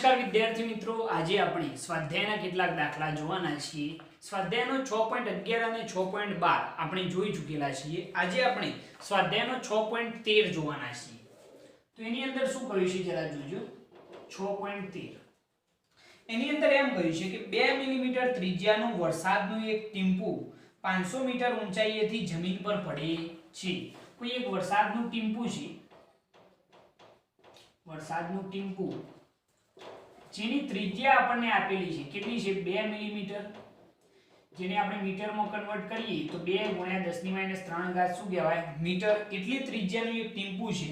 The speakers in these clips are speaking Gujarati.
નમસ્કાર વિદ્યાર્થી મિત્રો, આજે આપણે સ્વાધ્યાયના કેટલાક દાખલા જોવાના છીએ। સ્વાધ્યાયનો 6.11 અને 6.12 આપણે જોઈ ચૂકેલા છીએ। આજે આપણે સ્વાધ્યાયનો 6.13 જોવાના છીએ। તો એની અંદર શું કહ્યું છે જરા જોજો। 6.13 એની અંદર એમ કહ્યું છે કે 2 મિલીમીટર ત્રિજ્યાનું વરસાદનું એક ટીમ્પું 500 મીટર ઊંચાઈએથી જમીન પર પડે છે। કોઈ એક વરસાદનું ટીમ્પું છે, વરસાદનું ટીમ્પું જેની ત્રિજ્યા આપણને આપેલી છે, કેટલી છે? 2 મિલીમીટર, જેને આપણે મીટરમાં કન્વર્ટ કરીએ તો 2 × 10⁻³ ઘાત શું કહેવાય? મીટર। એટલી ત્રિજ્યાનું એક ટીમ્પું છે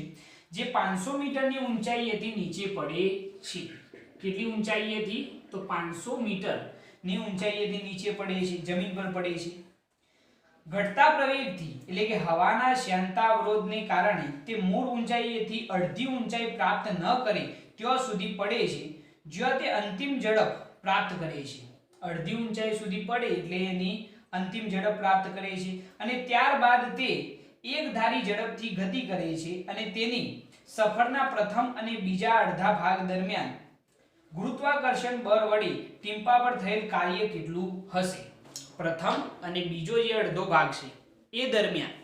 જે 500 મીટરની ઊંચાઈએથી નીચે પડે છે। કેટલી ઊંચાઈએથી? તો 500 મીટરની ઊંચાઈએથી નીચે પડે છે, જમીન પર પડે છે। ઘટતા પ્રવેગથી એટલે કે હવાના શ્યાનતા અવરોધને કારણે તે મૂળ ઊંચાઈએથી અડધી ઊંચાઈ પ્રાપ્ત ન કરે ત્યાં સુધી પડે છે, જ્યાં તે અંતિમ ઝડપ પ્રાપ્ત કરે છે। અડધી ઊંચાઈ સુધી પડે એટલે એની અંતિમ ઝડપ પ્રાપ્ત કરે છે અને ત્યારબાદ તે એકધારી ઝડપથી ગતિ કરે છે અને તેની સફરના પ્રથમ અને બીજા અડધા ભાગ દરમિયાન ગુરુત્વાકર્ષણ બળ વડે ટીમ્પા પર થયેલ કાર્ય કેટલું હશે? પ્રથમ અને બીજો જે અડધો ભાગ છે એ દરમિયાન,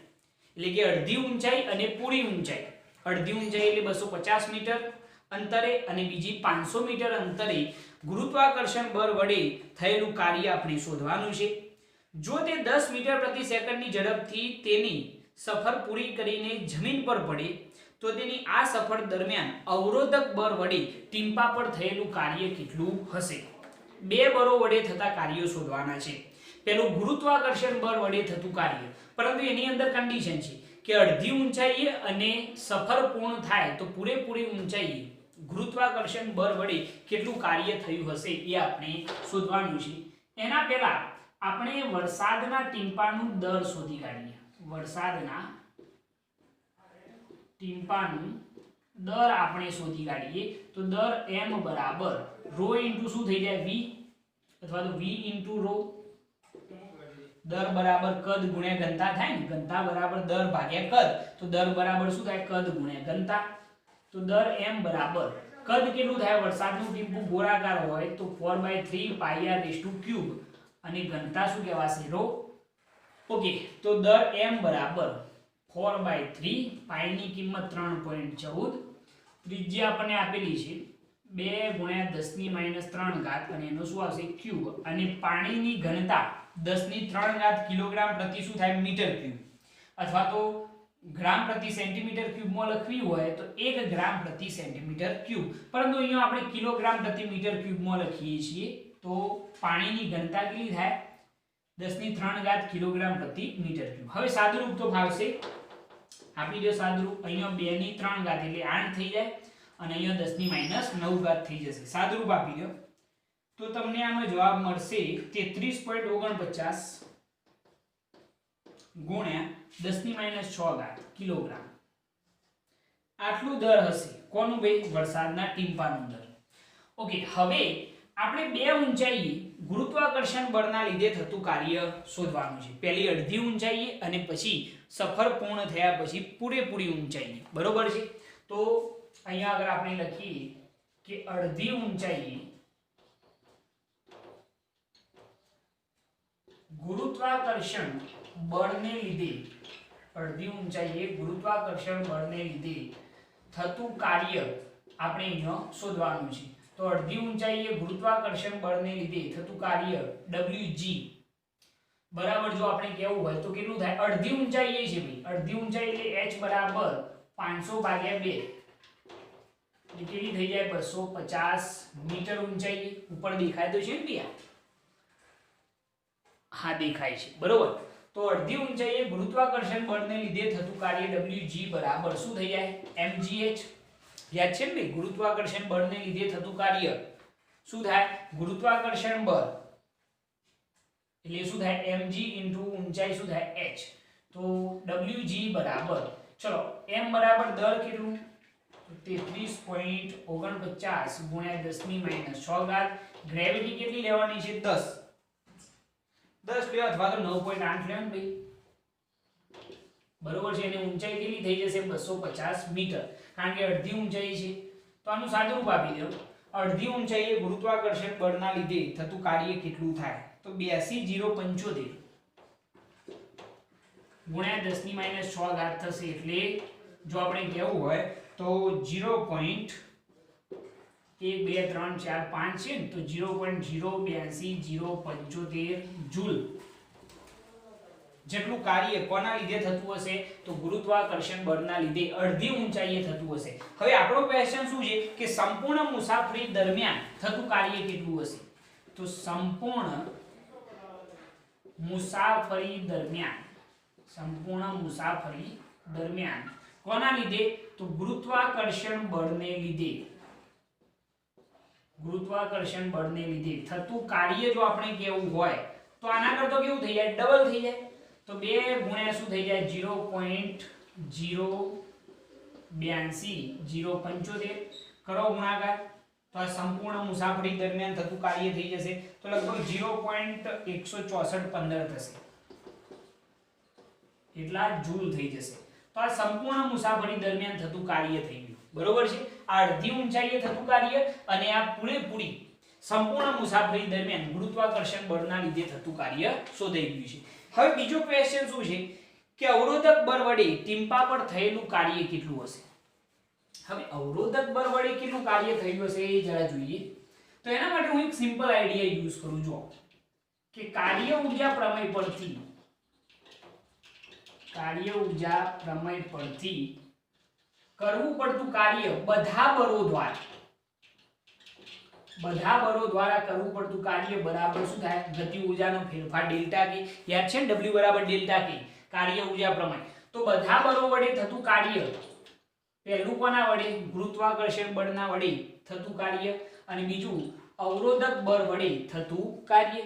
એટલે કે અડધી ઊંચાઈ અને પૂરી ઊંચાઈ, અડધી ઊંચાઈ એટલે 250 મીટર અંતરે અને બીજી 500 મીટર અંતરે ગુરુત્વાકર્ષણ બળ વડે થયેલું કાર્ય આપણે શોધવાનું છે। જો તે 10 મીટર પ્રતિ સેકન્ડની ઝડપથી તેની સફર પૂરી કરીને જમીન પર પડે તો તેની આ સફર દરમિયાન અવરોધક બળ વડે ટીમ્પા પર થયેલું કાર્ય કેટલું હશે? બે બળો વડે થતા કાર્યો શોધવાના છે। પેલું ગુરુત્વાકર્ષણ બળ વડે થતું કાર્ય, પરંતુ એની અંદર કન્ડિશન છે કે અડધી ઊંચાઈએ અને સફર પૂર્ણ થાય તો પૂરેપૂરી ઊંચાઈએ ગુરુત્વાકર્ષણ બળ વડે કેટલું કાર્ય થયું હશે એ આપણે શોધવાનું છે। એના પહેલા આપણે વરસાદના ટીમ્પાનું દર શોધી કાઢીએ। વરસાદના ટીમ્પાનું દર આપણે શોધી કાઢીએ તો દર m બરાબર ρ ઇન્ટુ શું થઈ જાય? v, અથવા તો v ઇન્ટુ ρ। દર બરાબર કદ ગુણ્યા ઘનતા થાય ને, ઘનતા બરાબર દર ભાગ્યા કદ, તો દર બરાબર શું થાય? કદ ગુણ્યા ઘનતા। તો દર m બરાબર કદ કેટલું થાય? વરસાદનું ટીમ્પું ગોળાકાર હોય તો 4/3πr³ અને ઘનતા શું કહેવાશે? ρ। ઓકે, તો દર m બરાબર 4/3, પાઈ ની કિંમત 3.14, ત્રિજ્યા આપણને આપેલી છે 2 × 10⁻³ ઘાત અને એનો શું આવશે? ક્યુબ, અને પાણીની ઘનતા 10⁻³ કિલોગ્રામ પ્રતિ શું થાય? મીટર ક્યુબ, અથવા તો ગ્રામ પ્રતિ સેન્ટીમીટર ક્યુબમાં લખવી હોય તો 1 ગ્રામ પ્રતિ સેન્ટીમીટર ક્યુબ, પરંતુ અહીંયા આપણે કિલોગ્રામ પ્રતિ મીટર ક્યુબમાં લખીએ છીએ તો પાણીની ઘનતા કેટલી થાય? 10⁻³ કિલોગ્રામ પ્રતિ મીટર ક્યુબ। હવે સાદુરૂપ તો ફાવશે, આપી દો સાદુરૂપ। અહીંયા 2⁻³ એટલે 8 થઈ જાય અને અહીંયા 10⁻⁹ થઈ જશે। સાદુરૂપ આપી દો તો તમને આનો જવાબ મળશે 33.49 ગુણ્યા 10⁻⁶ કિલોગ્રામ। આટલું દર હશે કોનું ભાઈ? વરસાદના ટીમ્પાનું દર। ઓકે, હવે આપણે બે ઊંચાઈએ ગુરુત્વાકર્ષણ બળના લીધે થતું કાર્ય શોધવાનું છે। પહેલી અડધી ઊંચાઈએ અને પછી સફર પૂર્ણ થયા પછી પૂરેપૂરી ઊંચાઈએ, બરોબર છે? તો અહીંયા આગળ આપણે લખીએ કે અડધી ઊંચાઈએ ગુરુત્વાકર્ષણ બળને લીધે, અડધી ઊંચાઈએ ગુરુત્વાકર્ષણ બળને લીધે થતું કાર્ય આપણે અહીંયા શોધવાનું છે। તો અડધી ઊંચાઈએ ગુરુત્વાકર્ષણ બળને લીધે થતું કાર્ય Wg બરાબર, જો આપણે કહેવું હોય તો કેટલું થાય? અડધી ઊંચાઈએ છે ભાઈ, અડધી ઊંચાઈ એટલે h બરાબર 500/2, કેટલી થઈ જાય? 250 મીટર ઊંચાઈએ। ઉપર દેખાય તો છે ને ભૈયા? હા, દેખાય છે, બરોબર। તો અડધી ઊંચાઈએ ગુરુત્વાકર્ષણ બળને લીધે થતું કાર્ય Wg બરાબર શું થઈ જાય? mgh। યાદ છે ને ભાઈ? ગુરુત્વાકર્ષણ બળને લીધે થતું કાર્ય શું થાય? ગુરુત્વાકર્ષણ બળ એટલે શું થાય? mg ઇન્ટુ ઊંચાઈ શું થાય? h। તો Wg બરાબર, ચલો m બરાબર દર કેટલું? 33.49 ગુણ્યા 10⁻⁶ ગ્રેવિટી કેટલી લેવાની છે? 10 લેવા અથવા તો 9.8 લેવાનું ભાઈ, બરોબર છે? અને ઊંચાઈ કેટલી થઈ જશે? 250 મીટર, કારણ કે અડધી ઊંચાઈ છે। તો આનું સાદુરૂપ આપી દો। અડધી ઊંચાઈએ ગુરુત્વાકર્ષણ બળના લીધે થતું કાર્ય કેટલું થાય? તો 82,075 ગુણ્યા 10 ની -6 ઘાત થશે, એટલે જો આપણે કહેવું હોય તો 0.1 2 3 4 5 છે ને, તો 0.082075 જૂલ જેટલું કાર્ય કોના લીધે થતું હશે? તો ગુરુત્વાકર્ષણ બળના લીધે અડધી ઊંચાઈએ થતું હશે. હવે આપણો ક્વેશ્ચન શું છે કે સંપૂર્ણ મુસાફરી દરમિયાન થતું કાર્ય કેટલું હશે? તો સંપૂર્ણ મુસાફરી દરમિયાન કોના લીધે? તો ગુરુત્વાકર્ષણ બળને લીધે થતું કાર્ય જો આપણે કેવું હોય તો આના કરતો કેવું થઈ જાય? ડબલ થઈ જાય. તો 2 ગુણ્યા શું થઈ જાય? 0.082075 કરો ગુણાકાર, તો આ સંપૂર્ણ મુસાફરી દરમિયાન થતું કાર્ય થઈ જશે, તો લગભગ 0.16415 થશે, એટલા જૂલ થઈ જશે. તો આ સંપૂર્ણ મુસાફરી દરમિયાન થતું કાર્ય થઈ ગયું. બરોબર છે? આ અડધી ઊંચાઈએ થતું કાર્ય અને આ પૂરેપૂરી સંપૂર્ણ મુસાફરી દરમિયાન ગુરુત્વાકર્ષણ બળના લીધે થતું કાર્ય શોધાઈ ગયું છે. હવે બીજો ક્વેશ્ચન શું છે કે અવરોધક બળ વડે ટીમ્પા પર થયેલું કાર્ય કેટલું હશે? હવે અવરોધક બળ વડે કેટલું કાર્ય થયેલું હશે એ જરા જોઈએ. તો એના માટે હું એક સિમ્પલ આઈડિયા યુઝ કરું છું કે કાર્ય ઊર્જા પ્રમેય પરથી કરવું પડતું કાર્ય બધા બળો દ્વારા કરવું પડતું કાર્ય બરાબર શું થાય? ગતિ ઊર્જાનો ફેરફાર ડેલ્ટા કે. યાદ છે ને W બરાબર ડેલ્ટા કે કાર્ય ઊર્જા પ્રમેય. તો બધા બળો વડે થતું કાર્ય પહેલું કોના વડે? ગુરુત્વાકર્ષણ બળના વડે થતું કાર્ય, અને બીજું અવરોધક બળ વડે થતું કાર્ય.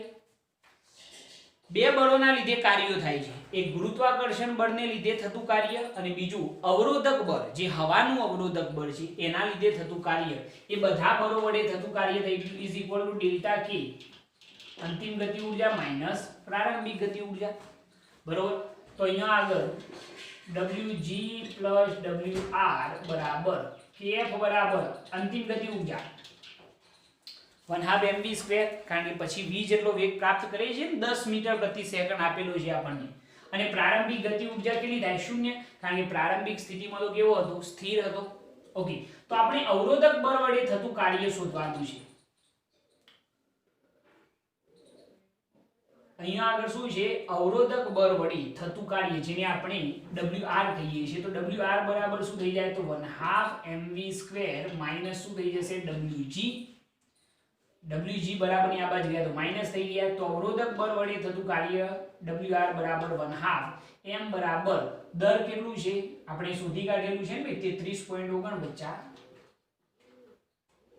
બે બળોના લીધે કાર્યો થાય છે. એક ગુરુત્વાકર્ષણ બળને લીધે થતું કાર્ય અને બીજું અવરોધક બળ જે હવાનું અવરોધક બળ છે એના લીધે થતું કાર્ય. એ બધા બળો વડે થતું કાર્ય થઈ ગયું ઇઝ ઇક્વલ ટુ ડેલ્ટા કે અંતિમ ગતિ ઊર્જા માઈનસ પ્રારંભિક ગતિ ઊર્જા. બરોબર? તો અહીંયા આગળ Wg Wr બરાબર kF બરાબર અંતિમ ગતિ ઊર્જા 1/2 mv², કારણ કે પછી v જેટલો વેગ પ્રાપ્ત કરે છે ને 10 મીટર પ્રતિ સેકન્ડ આપેલો છે આપણને. અને પ્રારંભિક ગતિ ઊર્જા કેટલી થાય? 0, કારણ કે પ્રારંભિક સ્થિતિમાં તો કેવો હતો? સ્થિર હતો. ઓકે, તો આપણે અવરોધક બળ વડે થતું કાર્ય શોધવાનું છે. અહીંયા આગળ શું છે? અવરોધક બળ વડે થતું કાર્ય જેને આપણે Wr કહીએ છીએ. તો Wr બરાબર શું થઈ જાય? તો 1/2 mv² માઈનસ શું થઈ જશે? Wg બરાબર ની આ બાજુ ગયા તો માઈનસ થઈ ગયા. તો અવરોધક બળ વડે થતું કાર્ય Wr બરાબર 1/2 m બરાબર દર કેટલું છે? આપણે શોધી કાઢેલું છે ને 33.49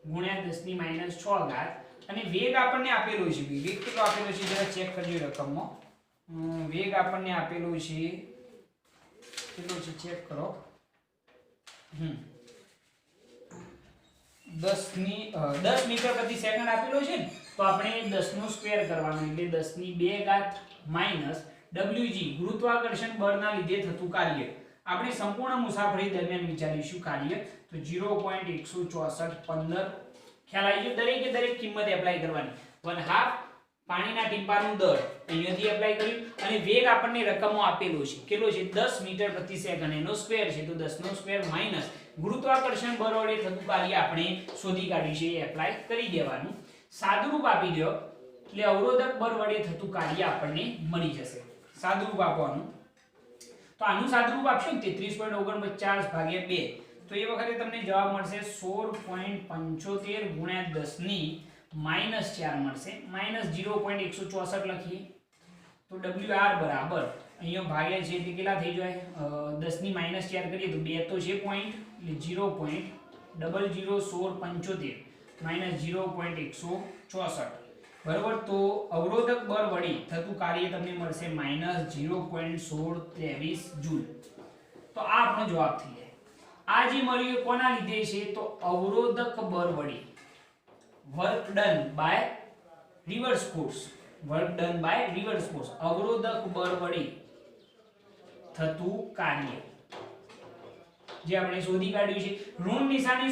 ગુણ્યા 10 ની -6 ઘાત. અને વેગ આપણને આપેલો છે. વેગ કેટલો આપેલો છે જરા ચેક કરજો રકમમાં. વેગ આપણને આપેલો છે કેટલો છે ચેક કરો. 10 મીટર પ્રતિ સેકન્ડ આપેલો છે ને, તો આપણે 10 નો સ્ક્વેર કરવાનો, એટલે 10 ની 2 ઘાત માઈનસ Wg ગુરુત્વાકર્ષણ બળના લીધે થતું કાર્ય. આપણે સંપૂર્ણ મુસાફરી દરમિયાન વિચારીશું કાર્ય. તો 0.16415 ખ્યાલ આવી ગયો? દરેકે દરેક કિંમત એપ્લાય કરવાની. 1/2 પાણીના ટીપાનું દર અહીંયાથી એપ્લાય કર્યું, અને વેગ આપણને રકમો આપેલો છે. કેટલો છે? 10 મીટર પ્રતિ સેકન્ડ, એનો સ્ક્વેર છે તો 10 નો સ્ક્વેર માઈનસ ગુરુત્વાકર્ષણ બળ વડે થતું કાર્ય આપણે શોધી કાઢ્યું છે, એ એપ્લાય કરી દેવાનું. સાદુરૂપ આપી દો એટલે અવરોધક બળ વડે થતું કાર્ય આપણને મળી જશે. સાદુરૂપ આપવાનું, તો આનું સાદુરૂપ આપશો ને 33.49 ભાગ્યા 2, તો એ વખતે તમને જવાબ મળશે 16.75 ગુણ્યા 10 ની -4 મળશે. -0.164 લખીએ તો Wr બરાબર અહીંયા ભાગ્યા છે એટલે કેટલા થઈ જાય? 10 ની -4 કરીએ તો 2 તો છે પોઈન્ટ, એટલે 0.001675 -0.164. બરાબર? તો અવરોધક બળ વડે થતું કાર્ય તમને મળશે -0.1623 જૂલ. તો આ આપણો જવાબ થઈ જાય. આ જે મળ્યું એ કોના લીધે છે? તો અવરોધક બળ વડે work done by reverse force. અવરોધક બળ વડે થતું કાર્ય. જે આપણે શોધી કાઢ્યું છે. ઋણ નિશાની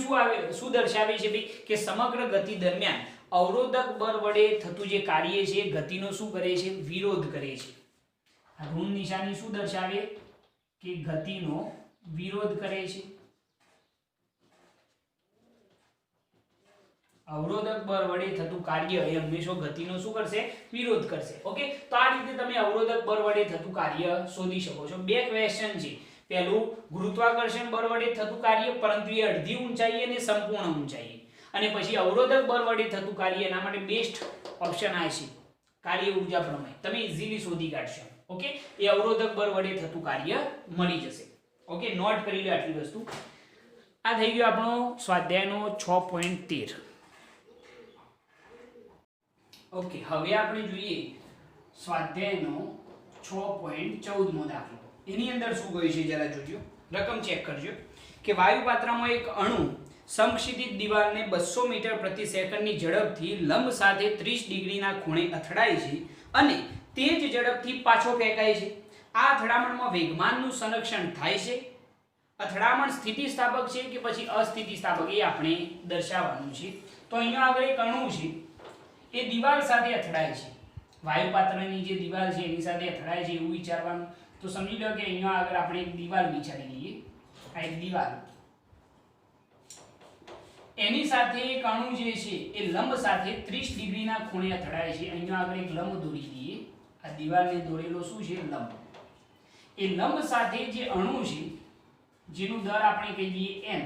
શું દર્શાવે છે ભાઈ કે સમગ્ર ગતિ દરમિયાન અવરોધક બળ વડે થતું જે કાર્ય છે ગતિનો શું કરે છે વિરોધ કરે છે. ઋણ નિશાની શું દર્શાવે કે ગતિનો વિરોધ કરે છે. અવરોધક બળ વડે થતું કાર્ય એ હંમેશા ગતિનો શું કરશે વિરોધ કરશે. ઓકે, તો આ રીતે તમે અવરોધક બળ વડે થતું કાર્ય શોધી શકો છો. બે ક્વેશ્ચન છે. પહેલું ગુરુત્વાકર્ષણ બળ વડે થતું કાર્ય પરંતુ એ અડધી ઊંચાઈએ અને સંપૂર્ણ ઊંચાઈએ, અને પછી અવરોધક બળ વડે થતું કાર્ય. એના માટે બેસ્ટ ઓપ્શન આ છે કાર્ય ઊર્જા પ્રમેય. તમે ઈઝીલી શોધી કાઢશો. ઓકે, એ અવરોધક બળ વડે થતું કાર્ય મળી જશે. ઓકે, નોટ કરી લો આટલી વસ્તુ. આ થઈ ગયો આપણો સ્વાધ્યાયનો 6.13. ઓકે, હવે આપણે જોઈએ સ્વાધ્યાયનો 6.14મો દાખલો. એની અંદર શું કહ્યું છે જરા જોજો, રકમ ચેક કરજો કે વાયુ પાત્રમાં એક અણુ સમક્ષિતિજ દિવાલને 200 મીટર પ્રતિ સેકન્ડની ઝડપથી લંબ સાથે 30 ડિગ્રીના ખૂણે અથડાય છે અને તે જ ઝડપથી પાછો ફેંકાય છે. આ અથડામણમાં વેગમાનનું સંરક્ષણ થાય છે. અથડામણ સ્થિતિસ્થાપક છે કે પછી અસ્થિતિસ્થાપક એ આપણે દર્શાવવાનું છે. તો અહીંયા આગળ એક અણુ છે એ દિવાલ સાથે અથડાય છે. વાયુ પાત્રની જે દિવાલ છે એની સાથે અથડાય છે એવું વિચારવાનું. તો સમજી લો કે અહીંયા આગળ આપણે એક દિવાલ વિચારી લઈએ. આ એક દિવાલ, એની સાથે એક અણુ જે છે એ લંબ સાથે 30 ડિગ્રીના ખૂણે અથડાય છે. અહીંયા આગળ એક લંબ દોરી દઈએ. આ દિવાલને દોરેલો શું છે લંબ. એ લંબ સાથે જે અણુ છે જેનું દર આપણે કહી દઈએ n,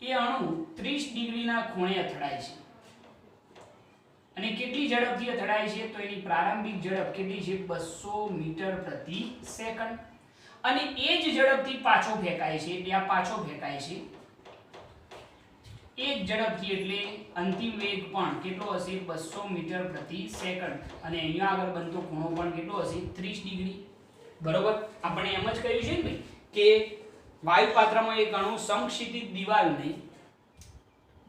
એ અણુ 30 ડિગ્રીના ખૂણે અથડાય છે. અને કેટલી ઝડપથી અથડાય છે તો એની પ્રારંભિક ઝડપ કેટલી છે 200 મીટર પ્રતિ સેકન્ડ. અને એ જ ઝડપથી પાછો ફેંકાય છે. એટલે આ પાછો ફેંકાય છે એ જ ઝડપથી, એટલે અંતિમ વેગ પણ કેટલો હશે 200 મીટર પ્રતિ સેકન્ડ. અને અહીંયા આગળ બનતો ખૂણો પણ કેટલો હશે 30 ડિગ્રી. બરોબર, આપણે એમ જ કહ્યું છે ને ભાઈ કે વાયુ પાત્રમાં એક અણુ સમક્ષિતિજ દિવાલને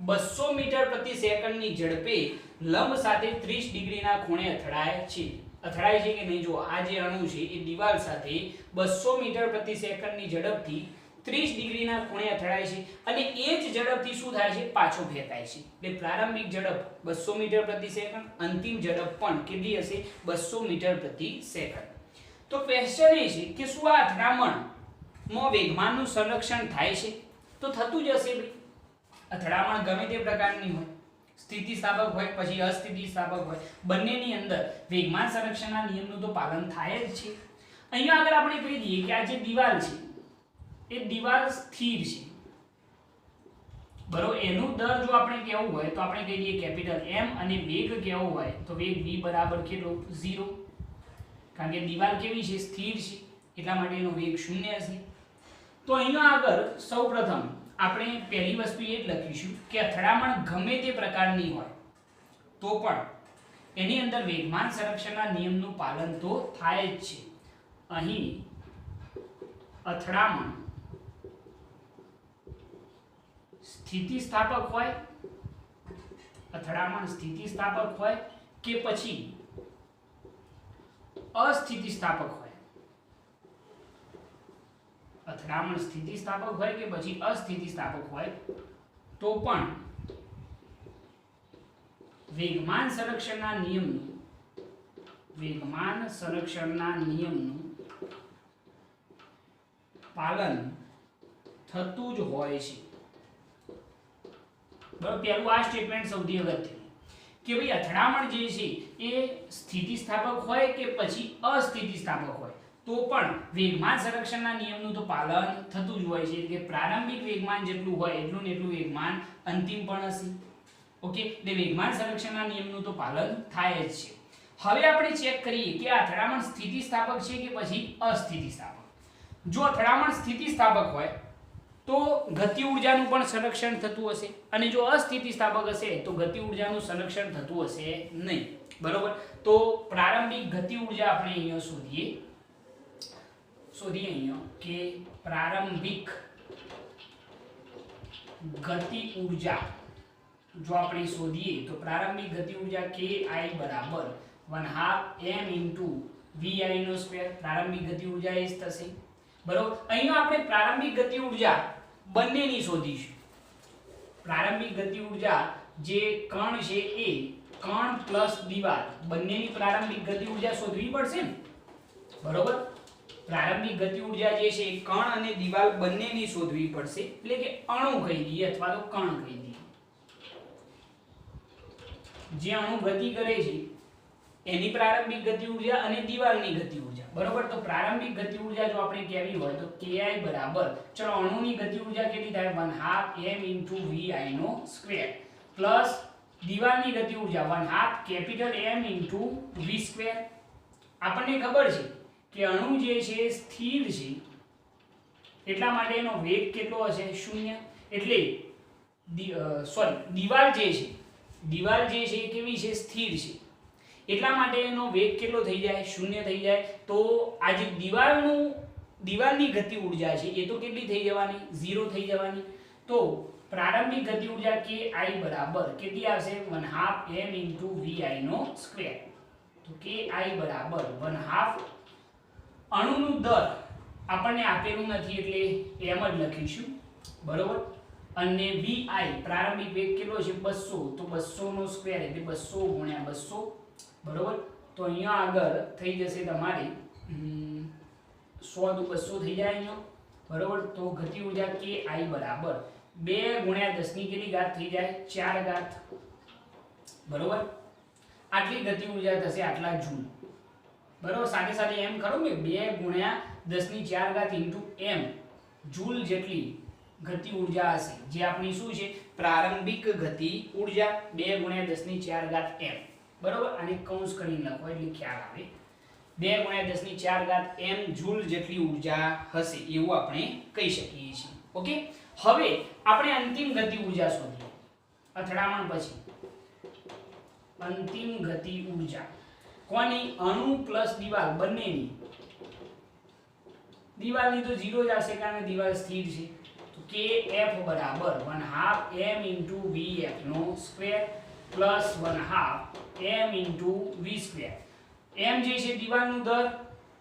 200 મીટર પ્રતિ સેકન્ડની ઝડપે લંબ સાથે 30 ડિગ્રીના ખૂણે અથડાય છે. અથડાય છે કે નહીં? જો આ જે અણુ છે એ દિવાલ સાથે 200 મીટર પ્રતિ સેકન્ડની ઝડપથી 30 ડિગ્રીના ખૂણે અથડાય છે અને એ જ ઝડપથી શું થાય છે પાછો ફેંકાય છે. એટલે પ્રારંભિક ઝડપ 200 મીટર પ્રતિ સેકન્ડ, અંતિમ ઝડપ પણ કેટલી હશે 200 મીટર પ્રતિ સેકન્ડ. તો ક્વેશ્ચન એ છે કે શું આ અથડામણમાં વેગમાનનું સંરક્ષણ થાય છે? તો થતું જ હશે ભાઈ. અથડામણ ગમે તે પ્રકારની હોય, સ્થિતિસ્થાપક હોય પછી અસ્થિતિસ્થાપક હોય, બંનેની અંદર વેગમાન સંરક્ષણના નિયમનું તો પાલન થાય જ છે. અહીંયા આગળ આપણે કહી દઈએ કે આ જે દિવાલ છે એ દિવાલ સ્થિર છે. બરોબર, એનું દર જો આપણે કહેવું હોય તો આપણે કહી દઈએ કેપિટલ M, અને વેગ કહેવો હોય તો વેગ v બરાબર કેટલો 0. કારણ કે દિવાલ કેવી છે સ્થિર છે એટલા માટે એનો વેગ 0 હશે. તો અહીંયા આગળ સૌપ્રથમ આપણે પહેલી વસ્તુ એ જ લખીશું કે અથડામણ ગમે તે પ્રકારની હોય તો પણ એની અંદર વેગમાન સંરક્ષણના નિયમનું પાલન તો થાય જ છે. અહીં અથડામણ સ્થિતિસ્થાપક હોય, અથડામણ સ્થિતિસ્થાપક હોય કે પછી અસ્થિતિસ્થાપક હોય, અથડામણ સ્થિતિસ્થાપક હોય કે પછી અસ્થિતિસ્થાપક હોય તો પણ વેગમાન સંરક્ષણના નિયમનું પાલન થતું જ હોય છે. બરાબર, પહેલું આ સ્ટેટમેન્ટ સૌથી અગત્યનું કે ભાઈ અથડામણ જે છે એ સ્થિતિસ્થાપક હોય કે પછી અસ્થિતિસ્થાપક હોય તો પણ વેગમાન સંરક્ષણના નિયમનું તો પાલન થતું જ હોય છે. એટલે પ્રારંભિક વેગમાન જેટલું હોય એટલું ને એટલું વેગમાન અંતિમ પણ હશે. ઓકે, એટલે વેગમાન સંરક્ષણના નિયમનું તો પાલન થાય જ છે. હવે આપણે ચેક કરીએ કે આ અથડામણ સ્થિતિસ્થાપક છે કે પછી અસ્થિતિસ્થાપક. જો અથડામણ સ્થિતિસ્થાપક હોય તો ગતિ ઊર્જાનું પણ સંરક્ષણ થતું હશે, અને જો અસ્થિતિસ્થાપક હશે તો ગતિ ઊર્જાનું સંરક્ષણ થતું હશે નહીં. બરોબર, તો પ્રારંભિક ગતિ ઊર્જા આપણે અહીંયા શોધીએ અહીંયા કે પ્રારંભિક ગતિ ઊર્જા જો આપણે શોધીએ તો પ્રારંભિક ગતિ ઊર્જા ki બરાબર 1/2 m * vi². પ્રારંભિક ગતિ ઊર્જા એ જ થશે. બરોબર. અહીંયા આપણે પ્રારંભિક ગતિ ઊર્જા બંનેની શોધીશું. પ્રારંભિક ગતિ ઊર્જા જે કણ છે એ કણ પ્લસ દિવાલ બંનેની પ્રારંભિક ગતિ ઊર્જા શોધવી પડશે ને, બરોબર. પ્રારંભિક ગતિ ઊર્જા જે છે કણ અને દિવાલ બંનેની શોધવી પડશે, એટલે કે અણુ કહી દઈએ અથવા તો કણ કહી દઈએ. જે અણુ ગતિ કરે છે એની પ્રારંભિક ગતિ ઊર્જા અને દિવાલની ગતિ ઊર્જા, બરોબર. તો પ્રારંભિક ગતિ ઊર્જા જો આપણે કહેવી હોય તો ki બરાબર, ચલો અણુની ગતિ ઊર્જા કેટલી થાય 1/2 m * vi નો સ્ક્વેર પ્લસ દિવાલની ગતિ ઊર્જા 1/2 કેપિટલ M * v સ્ક્વેર. આપણને ખબર છે કે અણુ જે છે સ્થિર છે એટલા માટે એનો વેગ કેટલો હશે 0. એટલે દિવાલ જે છે કેવી છે સ્થિર છે એટલા માટે એનો વેગ કેટલો થઈ જાય 0 થઈ જાય. તો આ જે દિવાલની ગતિ ઊર્જા છે એ તો કેટલી થઈ જવાની 0 થઈ જવાની. તો પ્રારંભિક ગતિ ઊર્જા ki બરાબર કેટલી આવશે 1/2 m * vi નો સ્ક્વેર. તો ki બરાબર 1/2 અણુનું દર આપણને આપેલું નથી એટલે એમ જ લખીશું, બરોબર. અને vi પ્રારંભિક વેગ કેટલો છે 200, તો 200 નો સ્ક્વેર એટલે 200 * 200, બરોબર. તો અહીંયા આગળ થઈ જશે તમારી 100 * 200 થઈ જાય અહીંયા, બરોબર. તો ગતિ ઊર્જા ki બરાબર 2 * 10 ની કેટલી ઘાત થઈ જાય 4 ઘાત, બરોબર. આટલી ગતિ ઊર્જા થશે આટલા જૂલ, બરોબર. સાથે સાથે એમ ખરો કે 2 * 10 ની 4 ઘાત * m જૂલ જેટલી ગતિ ઊર્જા હશે, જે આપણી શું છે પ્રારંભિક ગતિ ઊર્જા 2 * 10 ની 4 ઘાત m, બરોબર. આને કૌંસ કરીને લખો એટલે ખ્યાલ આવે. 2 * 10 ની 4 ઘાત m જૂલ જેટલી ઊર્જા હશે એવું આપણે કહી શકીએ છીએ. ઓકે. હવે આપણે અંતિમ ગતિ ઊર્જા શોધીએ અથડામણ પછી. અંતિમ ગતિ ઊર્જા કોની અણુ પ્લસ દિવાલ બંનેની. દિવાલની તો 0 જ આવશે કારણ કે દિવાલ સ્થિર છે. તો kF બરાબર 1/2 m * vf નો square plus 1/2 m * v square. m જે છે દિવાલનું દર,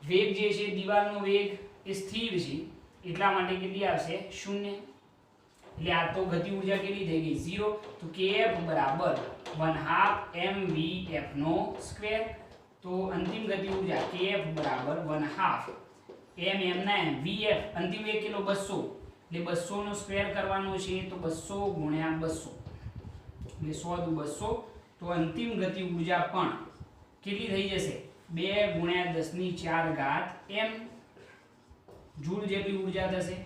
વેગ જે છે દિવાલનો વેગ એ સ્થિર છે એટલા માટે કેટલી આવશે 0. એટલે આ તો ગતિ ઊર્જા કેટલી થઈ ગઈ 0. તો kF બરાબર 1/2 mvf નો સ્ક્વેર. તો અંતિમ ગતિ ઊર્જા kF બરાબર 1/2 m ના m vf અંતિમ વેગ કેટલો 200, એટલે 200 નો સ્ક્વેર કરવાનો છે તો 200 * 200 એટલે 100 * 200. તો અંતિમ ગતિ ઊર્જા પણ કેટલી થઈ જશે 2 * 10 ની 4 ઘાત m જૂલ જેટલી ઊર્જા થશે.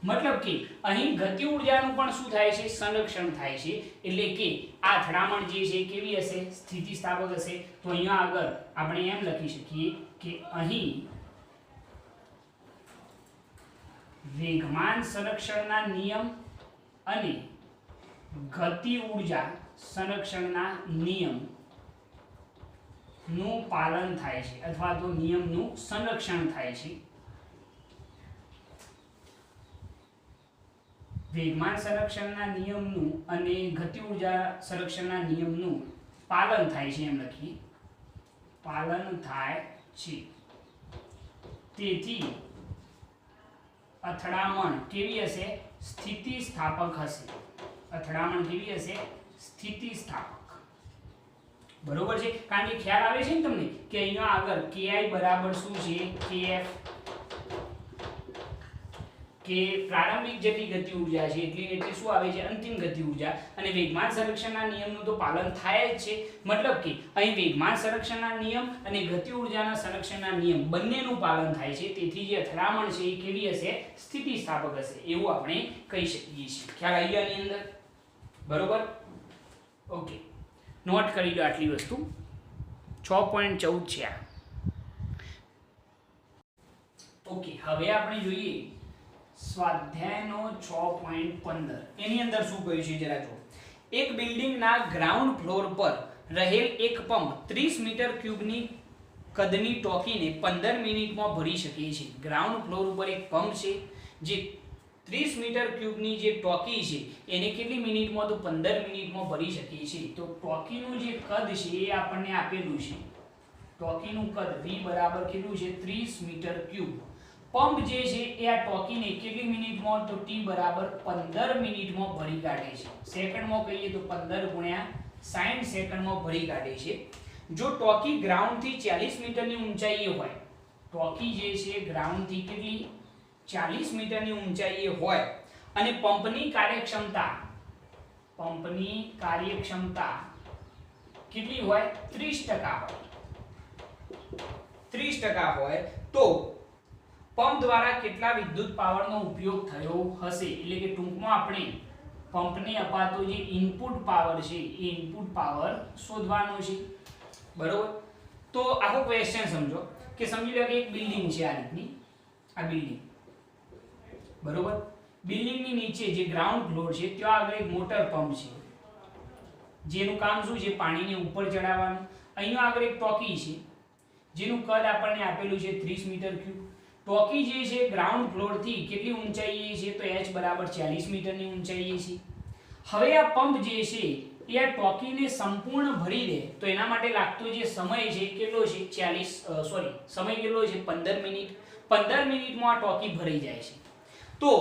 મતલબ કે અહીં ગતિ ઊર્જાનું પણ શું થાય છે સંરક્ષણ થાય છે, એટલે કે આ અથડામણ જે છે કેવી હશે સ્થિતિસ્થાપક હશે. તો અહીંયા આગળ આપણે એમ લખી શકીએ કે અહીં વેગમાન સંરક્ષણના નિયમ અને ગતિ ઊર્જા સંરક્ષણના નિયમ નું પાલન થાય છે અથવા તો નિયમનું સંરક્ષણ થાય છે. વેગમાન સંરક્ષણના નિયમનું અને ગતિ ઊર્જા સંરક્ષણના નિયમનું પાલન થાય છે એમ લખીએ, પાલન થાય છે. તેથી અથડામણ કેવી હશે સ્થિતિસ્થાપક હશે. અથડામણ કેવી હશે સ્થિતિસ્થાપક, બરોબર છે. કારણ કે ખ્યાલ આવે છે ને તમને કે અહીંયા આગળ ki બરાબર શું છે kF, કે પ્રારંભિક જેટલી ગતિ ઊર્જા છે એટલી શું આવે છે અંતિમ ગતિ ઊર્જા. અને વેગમાન સંરક્ષણના નિયમનું તો પાલન થાય જ છે. મતલબ કે અહીં વેગમાન સંરક્ષણના નિયમ અને ગતિ ઊર્જાના સંરક્ષણના નિયમ બંનેનું પાલન થાય છે. તેથી જે અથડામણ છે એ કેવી હશે સ્થિતિસ્થાપક હશે એવું આપણે કહી શકીએ છીએ. ખ્યાલ આવી ગયો આની અંદર, બરોબર. ઓકે, નોટ કરી લો આટલી વસ્તુ. 6.14 છે આ. ઓકે, હવે આપણે જોઈએ સ્વાધ્યાયનો 6.15. એની અંદર શું કહ્યું છે જરા જુઓ. એક બિલ્ડિંગના ગ્રાઉન્ડ ફ્લોર પર રહેલ એક પંપ 30 મીટર ક્યુબની કદની ટાંકીને 15 મિનિટમાં ભરી શકે છે. ગ્રાઉન્ડ ફ્લોર ઉપર એક પંપ છે જે 30 મીટર ક્યુબની જે ટાંકી છે એને કેટલી મિનિટમાં તો 15 મિનિટમાં ભરી શકે છે. તો ટાંકીનું જે કદ છે એ આપણને આપેલું છે. ટાંકીનું કદ V બરાબર કેટલું છે 30 મીટર ક્યુબ. પંપ જે છે એ આ ટોકીને કેટલી મિનિટમાં, તો t બરાબર 15 મિનિટમાં ભરી કાઢે છે. સેકન્ડમાં કહીએ તો 15 ગુણ્યા 60 સેકન્ડમાં ભરી કાઢે છે. જો ટોકી ગ્રાઉન્ડ થી 40 મીટરની ઊંચાઈએ હોય, ટોકી જે છે ગ્રાઉન્ડ થી કેટલી 40 મીટરની ઊંચાઈએ હોય અને પંપની કાર્યક્ષમતા કેટલી હોય, 30% હોય, 30% હોય, તો પંપ દ્વારા કેટલા વિદ્યુત પાવરનો ઉપયોગ થયો હશે? એટલે કે ટૂંકમાં આપણે પંપને અપાતો જે ઇનપુટ પાવર છે એ ઇનપુટ પાવર શોધવાનો છે. બરોબર? તો આખો ક્વેશ્ચન સમજો કે સમજી લો કે એક બિલ્ડિંગ છે, આ રીતની, આ બિલ્ડિંગ. બરોબર? બિલ્ડિંગની નીચે જે ગ્રાઉન્ડ ફ્લોર છે ત્યાં આગળ એક મોટર પંપ છે, જેનું કામ શું છે, પાણીને ઉપર ચડાવવાનું. અહીંયા આગળ એક ટોકી છે જેનું કદ આપણને આપેલું છે 30 મીટર ક્યુબ. ટોકી જે છે ગ્રાઉન્ડ ફ્લોર થી કેટલી ઊંચાઈએ છે, તો h બરાબર 40 મીટરની ઊંચાઈએ છે. હવે આ પંપ જે છે એ આ ટોકીને સંપૂર્ણ ભરી દે તો એના માટે લાગતો જે સમય છે કેટલો છે, સમય કેટલો છે, 15 મિનિટ. 15 મિનિટમાં આ ટોકી ભરાઈ જાય છે. તો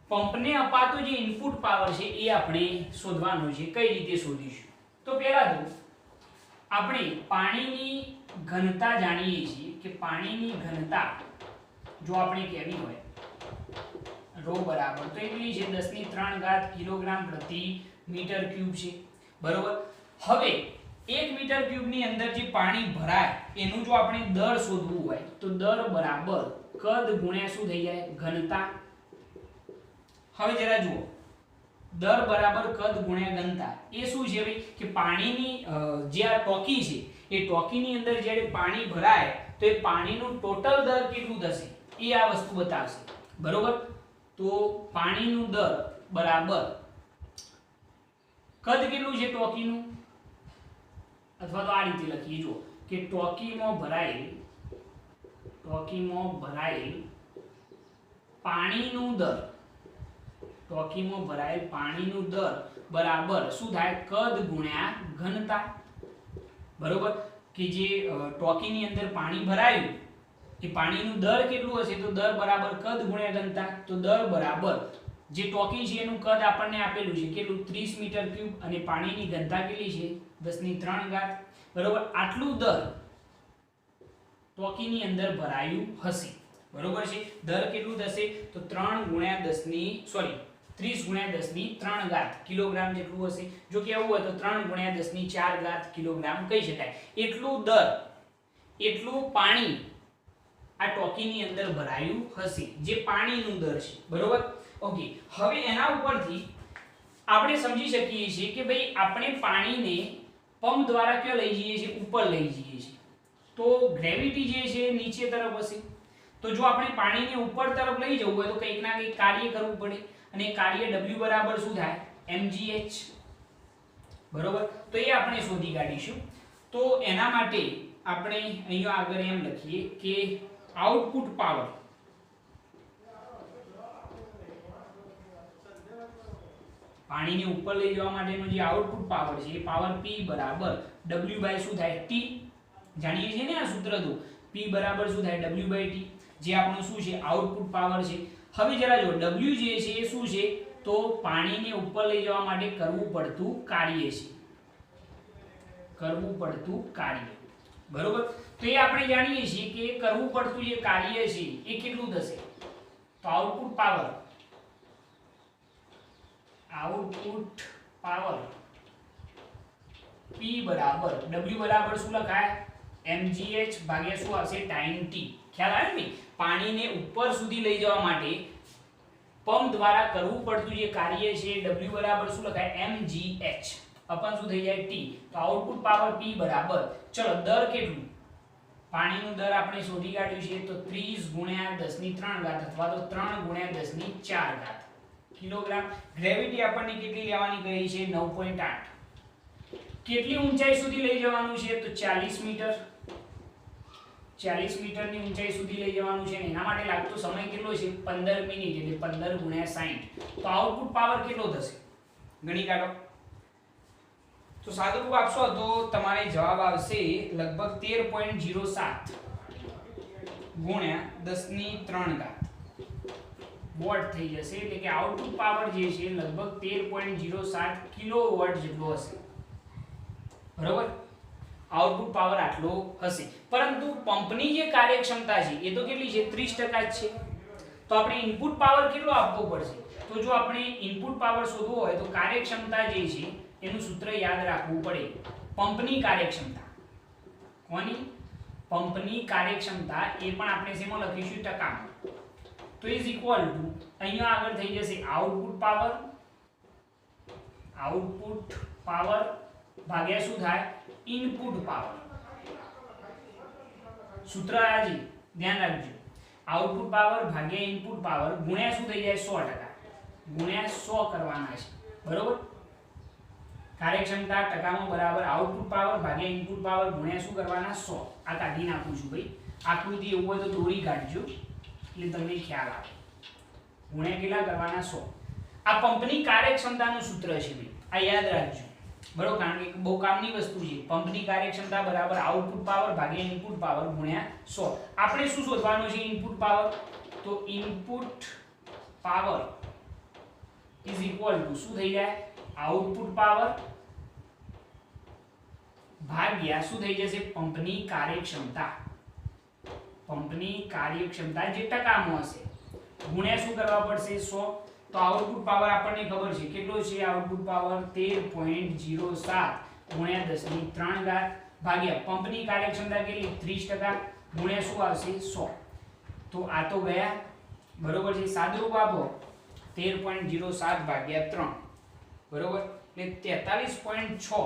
પંપને અપાતો જે ઇનપુટ પાવર છે એ આપણે શોધવાનો છે. કઈ રીતે શોધીશું? તો પહેલા તો આપણે પાણીની ઘનતા જાણીએ છીએ કે પાણીની ઘનતા જો આપણે કેવી હોય, ρ બરાબર તો એટલી છે 10³ કિલોગ્રામ પ્રતિ મીટર ક્યુબ છે. બરોબર? હવે 1 મીટર ક્યુબની અંદર જે પાણી ભરાય એનું જો આપણે દર શોધવું હોય તો દર બરાબર કદ ગુણ્યા શું થઈ જાય, ઘનતા. હવે જરા જુઓ, દર બરાબર કદ ગુણ્યા ઘનતા એ શું છે ભાઈ, કે પાણીની જે આ ટોકી છે એ ટોકીની અંદર જ્યારે પાણી ભરાય તો એ પાણીનું ટોટલ દર કેટલું થશે એ આ વસ્તુ બતાવશે. બરોબર? તો પાણીનું દર બરાબર કદ કેટલું છે ટોકીનું, અથવા તો આ રીતે લખીએ જો કે ટોકીમાં ભરાયેલ પાણીનું દર, ટોકીમાં ભરાયેલ પાણીનું દર બરાબર શું થાય, કદ ગુણ્યા ઘનતા. બરોબર? કે જે ટોકીની અંદર પાણી ભરાયું એ પાણીનું દર કેટલું હશે, તો દર બરાબર કદ ગુણ્યા ઘનતા. તો દર બરાબર જે ટોકી છે એનું કદ આપણને આપેલું છે કેટલું, 30 મીટર ક્યુબ, અને પાણીની ઘનતા કેટલી છે, 10³ બરોબર? આટલું દર ટોકીની અંદર ભરાયું હશે. બરોબર છે? દર કેટલું થશે, તો 30×10³ કિલોગ્રામ જેટલું હશે. જો કેવું હોય તો 3×10⁴ કિલોગ્રામ કહી શકાય. એટલું દર, એટલું પાણી આ ટોકીની અંદર ભરાયું હશે, જે પાણીનું દર છે. બરોબર? ઓકે. હવે એના ઉપરથી આપણે સમજી શકીએ છીએ કે ભાઈ આપણે પાણીને પંપ દ્વારા ક્યાં લઈ જઈએ છીએ, ઉપર લઈ જઈએ છીએ, તો ગ્રેવિટી જે છે નીચે તરફ હશે. તો જો આપણે પાણીને ઉપર તરફ લઈ જવું હોય તો કંઈક ના કંઈક કાર્ય કરવું પડે, અને કાર્ય W બરાબર શું થાય, mgh. બરોબર? તો એ આપણે શોધી કાઢીશું. તો એના માટે આપણે અહીંયા આગળ એમ લખીએ કે આઉટપુટ પાવર, પાણીને ઉપર લઈ જવા માટેનો જે આઉટપુટ પાવર છે એ પાવર P બરાબર W બાય શું થાય, T. જાણીએ છીએ ને આ સૂત્ર તો, P બરાબર શું થાય, W બાય T, જે આપણું શું છે, આઉટપુટ પાવર છે. હવે જરા જો W જે છે એ શું છે, તો પાણીને ઉપર લઈ જવા માટે કરવું પડતું કાર્ય છે, કરવું પડતું કાર્ય. બરોબર? તો એ આપણે જાણીએ છીએ કે કરવું પડતું જે કાર્ય છે એ કેટલું થશે, તો આઉટપુટ પાવર P બરાબર W બરાબર શું લખાય, mgh ભાગ્યા શું આવશે, ટાઈમ t. ખ્યાલ આવે ને? પાણીને ઉપર સુધી લઈ જવા માટે પંપ દ્વારા કરવું પડતું જે કાર્ય છે W બરાબર શું લખાય, mgh અપન શું થઈ જાય, t. તો આઉટપુટ પાવર P બરાબર, ચલો દર કેટલું, પાણીનું દર આપણે શોધી કાઢ્યું છે તો 30×10⁵ અથવા તો 3×10⁴ કિલોગ્રામ. ગ્રેવિટી આપણને કેટલી લેવાની કહી છે, 9.8. કેટલી ઊંચાઈ સુધી લઈ જવાનું છે, તો 40 મીટર, 40 મીટરની ઊંચાઈ સુધી લઈ જવાનું છે. એના માટે લાગતો સમય કેટલો છે, 15 મિનિટ, એટલે 15×60. તો આઉટપુટ પાવર કેટલો થશે, ગણી કાઢો. તો સાદુરૂપ આપશો તો તમારે જવાબ આવશે લગભગ 13.07. ગુણ્યા 10⁻³ વોટ થઈ જશે, એટલે કે આઉટપુટ પાવર જે છે લગભગ 13.07 કિલોવોટ જેટલો હશે, બરોબર. આઉટપુટ પાવર આટલો હશે, પરંતુ પંપની જે કાર્યક્ષમતા છે એ તો કેટલી છે 30% જ છે. તો આપણે ઇનપુટ પાવર કેટલો આપવો પડશે? તો જો આપણે ઇનપુટ પાવર શોધવો હોય તો કાર્યક્ષમતા જે છે એનું સૂત્ર યાદ રાખવું પડે. પંપની કાર્યક્ષમતા, કોની? પંપની કાર્યક્ષમતા એ પણ આપણે શેમાં લખીશું? ટકામાં. તો ઇઝ ઇક્વલ ટુ અહીંયા આગળ થઈ જશે આઉટપુટ પાવર ભાગ્યા શું થાય? Input power. સૂત્ર આજે ધ્યાન રાખજો, આઉટપુટ પાવર ભાગ્યા ઇનપુટ પાવર ગુણ્યા શું થઈ જાય? 100%, ગુણ્યા 100 કરવાના છે, બરોબર. કાર્યક્ષમતા ટકામાં બરાબર આઉટપુટ પાવર ભાગ્યા ઇનપુટ પાવર ગુણ્યા શું કરવાના? 100. આ કાઢી નાખું છું ભાઈ, આકૃતિ એવું હોય તો દોરી કાઢજો એટલે તમને ખ્યાલ આવે. ગુણ્યા કેટલા કરવાના? 100. આ પંપની કાર્યક્ષમતાનું સૂત્ર છે ભાઈ, આ યાદ રાખજો, બરોબર. કારણ કે બહુ કામની વસ્તુ છે. પંપની કાર્યક્ષમતા બરાબર આઉટપુટ પાવર ભાગ્યા ઇનપુટ પાવર ગુણ્યા 100. આપણે શું શોધવાનું છે? Input power. તો input power is equal to શું થઈ જાય? આઉટપુટ પાવર ભાગ્યા શું થઈ જશે? પંપની કાર્યક્ષમતા. પંપની કાર્યક્ષમતા જે ટકામાં હશે ગુણ્યા શું કરવા પડશે? 100. તો આઉટપુટ પાવર આપણને ખબર છે કેટલો છે? આઉટપુટ પાવર 13.07 ગુણ્યા 10⁻³ ભાગ્યા પંપની કાર્યક્ષમતા કેટલી? 30% ગુણ્યા શું આવશે? 100. તો આ તો ગયા, બરોબર છે. સાદુરૂપ આપો 13.07 ભાગ્યા 3, બરોબર, એટલે 43.6.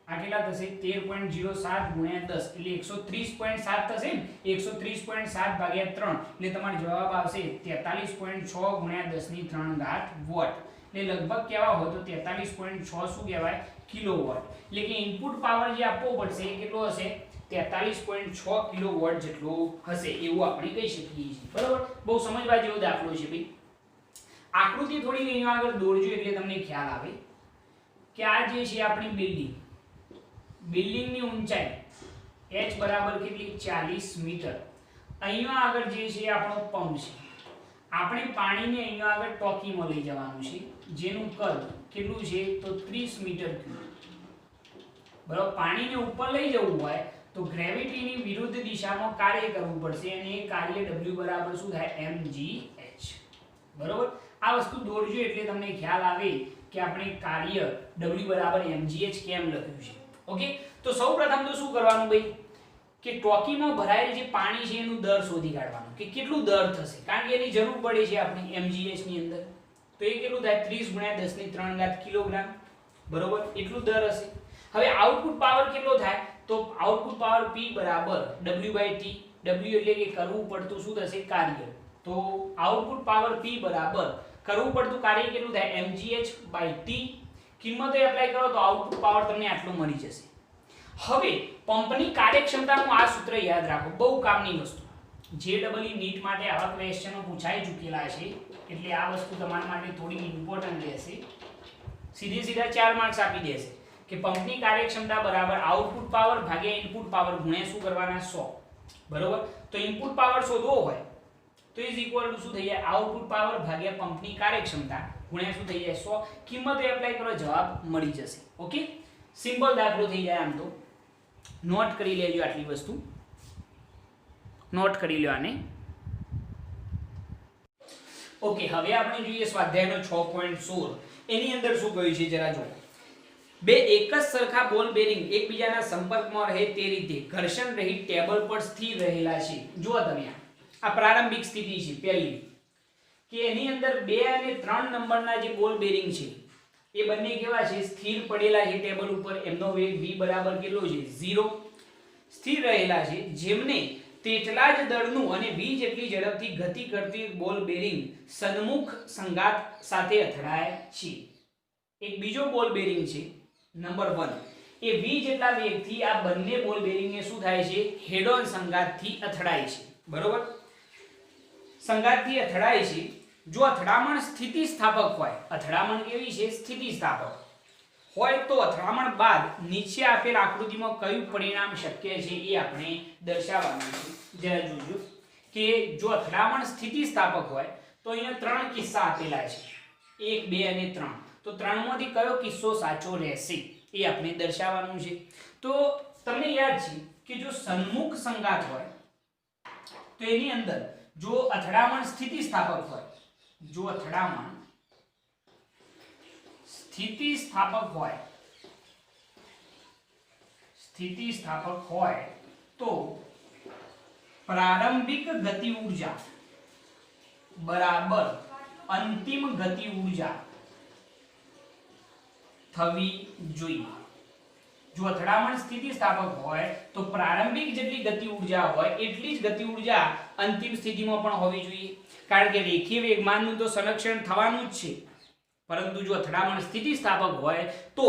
આ કેટલા થશે? 13.07 ગુણ્યા 10 એટલે 130.7 થશે ને. 130.7 ભાગ્યા 3 એટલે તમારો જવાબ આવશે 43.6 ગુણ્યા 10⁻³ વોટ. એટલે લગભગ કેવા હોય તો 43.6 શું કહેવાય? કિલોવોટ. એટલે કે ઇનપુટ પાવર જે આપવો પડશે એ કેટલો હશે? 43.6 કિલોવોટ જેટલો હશે, એવું આપણે કહી શકીએ છીએ, બરોબર. બહુ સમજવા જેવો દાખલો છે ભાઈ. આકૃતિ થોડી અહીંયા આગળ દોરજો એટલે તમને ખ્યાલ આવે કે આ જે છે આપણી બિલ્ડિંગની ઊંચાઈ h બરાબર કેટલી? 40 મીટર. અહીંયા આગળ જે છે આપણો પંપ છે. આપણે પાણીને અહીંયા આગળ ટાંકીમાં લઈ જવાનું છે, જેનું કદ કેટલું છે? તો 30 મીટર ક્યુબ, બરાબર. પાણીને ઉપર લઈ જવું હોય તો ગ્રેવિટીની વિરુદ્ધ દિશામાં કાર્ય કરવું પડશે, અને એ કાર્ય w બરાબર શું થાય? mgh, બરાબર. આ વસ્તુ દોરજો એટલે તમને ખ્યાલ આવે કે આપણે કાર્ય w બરાબર mgh કેમ લખ્યું છે. ઓકે. તો સૌપ્રથમ તો શું કરવાનું ભાઈ કે ટાંકીમાં ભરાયેલ જે પાણી છે એનું દર શોધી કાઢવાનું કે કેટલું દર થશે, કારણ કે એની જરૂર પડે છે આપણે mgh ની અંદર. તો એ કેટલું થાય? 30 ગુણ્યા 10⁻³ કિલોગ્રામ, બરોબર, એટલું દર હશે. હવે આઉટપુટ પાવર કેટલો થાય? તો આઉટપુટ પાવર p બરાબર w/t. w એટલે કે કરવું પડતું શું થશે? કાર્ય. તો આઉટપુટ પાવર p બરાબર કરવું પડતું કાર્ય કેટલું થાય? mgh/t. કિંમતો એપ્લાય કરો તો આઉટપુટ પાવર તમને આટલું મળી જશે. હવે પંપની કાર્યક્ષમતાનું આ સૂત્ર યાદ રાખો, બહુ કામની વસ્તુ. JEE નીટ માટે આવા ક્વેશ્ચનો પૂછાઈ ચૂકેલા છે, એટલે આ વસ્તુ તમારા માટે થોડી ઇમ્પોર્ટન્ટ રહેશે. સીધા 4 માર્ક્સ આપી દેશે કે પંપની કાર્યક્ષમતા બરાબર આઉટપુટ પાવર ભાગ્યા ઇનપુટ પાવર ગુણ્યા શું કરવાના? 100, બરોબર. તો ઇનપુટ પાવર શોધવો હોય તો ઇઝ ઇક્વલ ટુ શું થઈ જાય? આઉટપુટ પાવર ભાગ્યા પંપની કાર્યક્ષમતા ગુણ્યા શું થઈ જાય? 100. કિંમત એપ્લાય કરો, જવાબ મળી જશે. ઓકે. સિમ્પલ દાખલો થઈ જાય. આમ તો નોટ કરી લેજો, આટલી વસ્તુ નોટ કરી લો આને. ઓકે. હવે આપણે જોઈએ સ્વાધ્યાયનો 6.16. એની અંદર શું કહ્યું છે જરા જુઓ. બે એક જ સરખા બોલ બેરિંગ એકબીજાના સંપર્કમાં રહે તે રીતે ઘર્ષણ રહિત ટેબલ પર સ્થિર રહેલા છે. જુઓ તમે આ પ્રારંભિક સ્થિતિ છે પહેલી, કે એની અંદર 2 અને 3 નંબરના જે બોલ બેરિંગ છે એ બંને કેવા છે? સ્થિર પડેલા છે ટેબલ ઉપર. એમનો વેગ v બરાબર કેટલો છે? 0. સ્થિર રહેલા છે, જેમને તેટલા જ દળનું અને v જેટલી ઝડપથી ગતિ કરતી બોલ બેરિંગ સન્મુખ સંઘાત સાથે અથડાય છે. એક બીજો બોલ બેરિંગ છે નંબર 1, એ v જેટલા વેગથી આ બંને બોલ બેરિંગને શું થાય છે? હેડ ઓન સંઘાતથી અથડાય છે, બરોબર. સંઘાતથી અથડાય છે. જો અથડામણ સ્થિતિસ્થાપક હોય, અથડામણ કેવી છે? સ્થિતિસ્થાપક. હોય તો અથડામણ બાદ નીચે આપેલ આકૃતિમાં કયું પરિણામ શક્ય છે એ આપણે દર્શાવવાનું છે. જરા જોજો કે જો અથડામણ સ્થિતિસ્થાપક હોય તો અહીંયા ત્રણ કિસ્સા આપેલા છે, 1 2 અને 3. તો ત્રણમાંથી કયો કિસ્સો સાચો રહેશે એ આપણે દર્શાવવાનું છે. તો તમને યાદ છે કે જો સન્મુખ સંઘાત હોય તો એની અંદર જો અથડામણ સ્થિતિસ્થાપક હોય, જો અથડામણ સ્થિતિસ્થાપક હોય તો પ્રારંભિક ગતિ ઊર્જા બરાબર અંતિમ ગતિ ઊર્જા થવી જોઈએ. જો અથડામણ સ્થિતિસ્થાપક હોય તો પ્રારંભિક જેટલી ગતિ ઊર્જા હોય એટલી જ ગતિ ઊર્જા અંતિમ સ્થિતિમાં પણ હોવી જોઈએ, કારણ કે રેખીય વેગમાનનું તો સંરક્ષણ થવાનું જ છે. પરંતુ જો અથડામણ સ્થિતિસ્થાપક હોય તો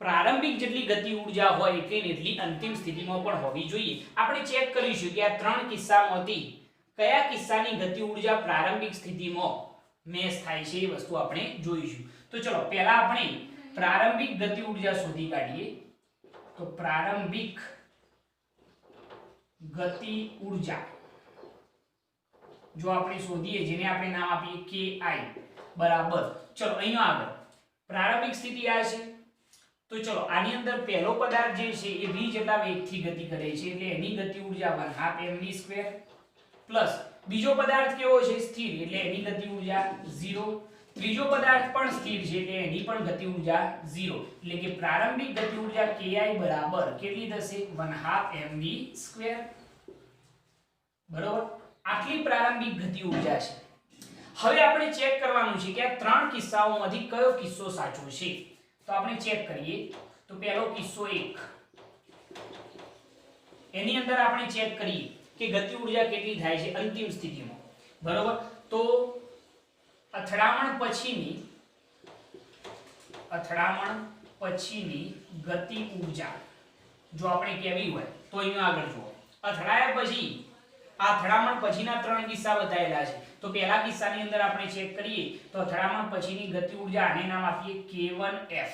પ્રારંભિક જેટલી ગતિ ઊર્જા હોય એટલી અંતિમ સ્થિતિમાં પણ હોવી જોઈએ. આપણે ચેક કરીશું કે આ ત્રણ કિસ્સામાંથી કયા કિસ્સાની ગતિ ઊર્જા પ્રારંભિક સ્થિતિમાં મેચ થાય છે એ વસ્તુ આપણે જોઈશું. તો ચલો પહેલા આપણે પ્રારંભિક ગતિ ઊર્જા શોધી કાઢીએ. તો પ્રારંભિક ગતિ ઊર્જા જો આપણે શોધીએ, જેને આપણે નામ આપીએ KI બરાબર, ચલો અહીંયા આગળ પ્રારંભિક સ્થિતિ આ છે. તો ચલો આની અંદર પહેલો પદાર્થ જે છે એ v જેટલા વેગથી ગતિ કરે છે એટલે એની ગતિ ઊર્જા 1/2 mv² પ્લસ બીજો પદાર્થ કેવો છે, સ્થિર, એટલે એની ગતિ ઊર્જા 0. ત્રીજો પદાર્થ પણ સ્થિર છે એટલે એની પણ ગતિ ઊર્જા 0. એટલે કે પ્રારંભિક ગતિ ઊર્જા KI બરાબર કેટલી થશે, 1/2 mv². બરોબર, આટલી પ્રારંભિક ગતિ ઊર્જા છે. હવે આપણે ચેક કરવાનું છે કે આ ત્રણ કિસ્સાઓમાંથી કયો કિસ્સો સાચો છે. તો આપણે ચેક કરીએ. તો પહેલો કિસ્સો 1, એની અંદર આપણે ચેક કરીએ કે ગતિ ઊર્જા કેટલી થાય છે અંતિમ સ્થિતિમાં. બરોબર, તો અથડામણ પછીની ગતિ ઊર્જા જો આપણે કેવી હોય તો અહીંયા આગળ જુઓ. અથડાયા પછી આ અથડામણ પછીના ત્રણ કિસ્સા બતાવેલા છે. તો પહેલા કિસ્સાની અંદર આપણે ચેક કરીએ તો અથડામણ પછીની ગતિ ઊર્જા, આને નામ આપીએ K1F.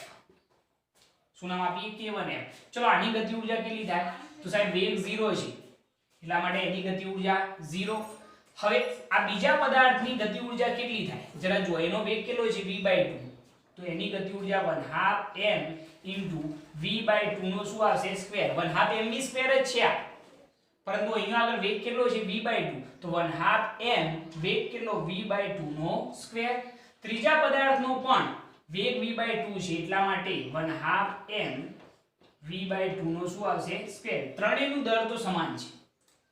શું નામ આપીએ, K1F. ચલો આની ગતિ ઊર્જા કેટલી થાય, તો સાહેબ વેગ 0 છે એટલા માટે એની ગતિ ઊર્જા 0. હવે આ બીજા પદાર્થની ગતિ ઊર્જા કેટલી થાય જરા જો, એનો વેગ કેટલો છે v/2, તો એની ગતિ ઊર્જા 1/2 m v/2 નો શું આવશે, સ્ક્વેર. 1/2 mv² જ છે આ, પરંતુ અહીંયા આગળ વેગ કેટલો છે v/2, તો 1/2 m વેગ કેટલો v/2 નો સ્ક્વેર. ત્રીજા પદાર્થનો પણ વેગ v/2 છે એટલા માટે 1/2 m v/2 નો શું આવશે, સ્ક્વેર. ત્રણેયનું દર તો સમાન છે.